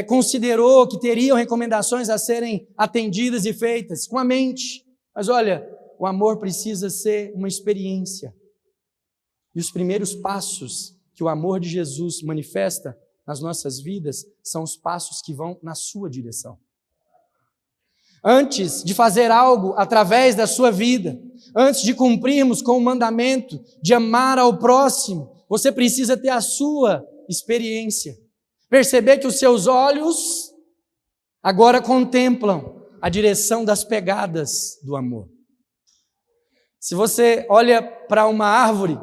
considerou que teriam recomendações a serem atendidas e feitas com a mente. Mas olha, o amor precisa ser uma experiência. E os primeiros passos que o amor de Jesus manifesta nas nossas vidas são os passos que vão na sua direção. Antes de fazer algo através da sua vida, antes de cumprirmos com o mandamento de amar ao próximo, você precisa ter a sua experiência. Perceber que os seus olhos agora contemplam a direção das pegadas do amor. Se você olha para uma árvore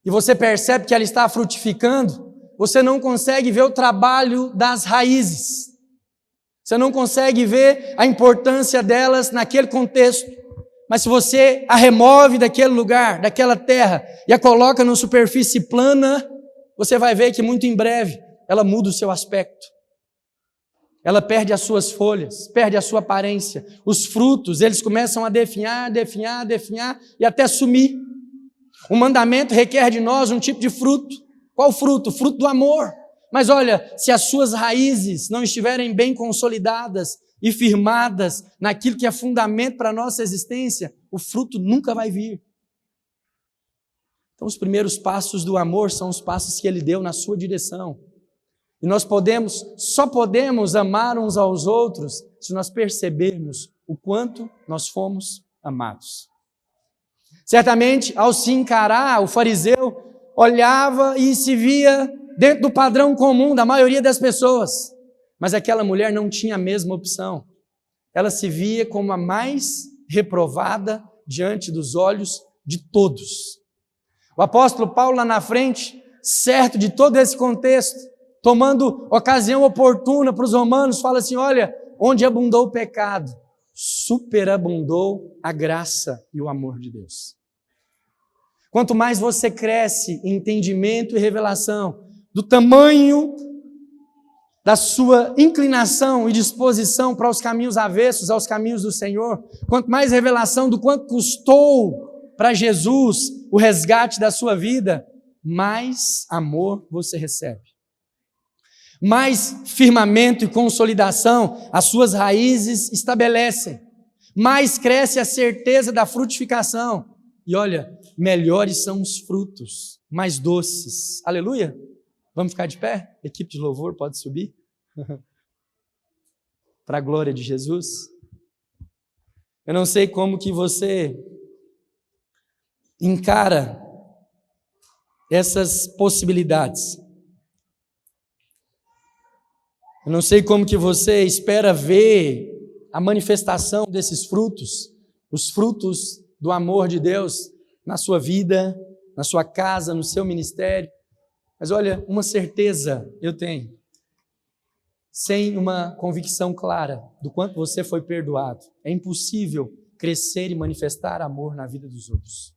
e você percebe que ela está frutificando, você não consegue ver o trabalho das raízes. Você não consegue ver a importância delas naquele contexto. Mas se você a remove daquele lugar, daquela terra, e a coloca numa superfície plana, você vai ver que muito em breve ela muda o seu aspecto. Ela perde as suas folhas, perde a sua aparência. Os frutos, eles começam a definhar e até sumir. O mandamento requer de nós um tipo de fruto. Qual fruto? O fruto do amor. Mas olha, se as suas raízes não estiverem bem consolidadas e firmadas naquilo que é fundamento para a nossa existência, o fruto nunca vai vir. Então, os primeiros passos do amor são os passos que Ele deu na sua direção. E nós só podemos amar uns aos outros se nós percebermos o quanto nós fomos amados. Certamente, ao se encarar, o fariseu olhava e se via dentro do padrão comum da maioria das pessoas. Mas aquela mulher não tinha a mesma opção. Ela se via como a mais reprovada diante dos olhos de todos. O apóstolo Paulo lá na frente, certo de todo esse contexto, tomando ocasião oportuna para os romanos, fala assim, olha, onde abundou o pecado, superabundou a graça e o amor de Deus. Quanto mais você cresce em entendimento e revelação do tamanho da sua inclinação e disposição para os caminhos avessos aos caminhos do Senhor, quanto mais revelação do quanto custou para Jesus o resgate da sua vida, mais amor você recebe. Mais firmamento e consolidação as suas raízes estabelecem. Mais cresce a certeza da frutificação. E olha, melhores são os frutos, mais doces. Aleluia! Vamos ficar de pé? Equipe de louvor pode subir? Para a glória de Jesus. Eu não sei como que você encara essas possibilidades. Eu não sei como que você espera ver a manifestação desses frutos, os frutos do amor de Deus na sua vida, na sua casa, no seu ministério. Mas olha, uma certeza eu tenho. Sem uma convicção clara do quanto você foi perdoado, é impossível crescer e manifestar amor na vida dos outros.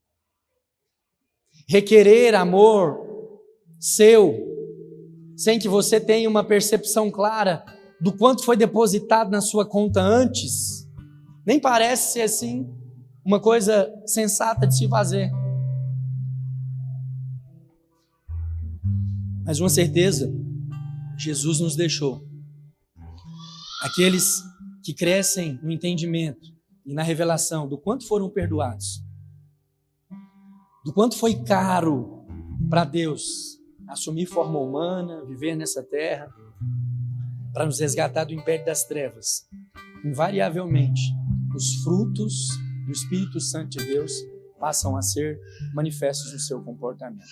Requerer amor seu, sem que você tenha uma percepção clara do quanto foi depositado na sua conta antes, nem parece ser assim uma coisa sensata de se fazer. Mas uma certeza, Jesus nos deixou. Aqueles que crescem no entendimento e na revelação do quanto foram perdoados, do quanto foi caro para Deus assumir forma humana, viver nessa terra, para nos resgatar do império das trevas, invariavelmente, os frutos do Espírito Santo de Deus passam a ser manifestos no seu comportamento.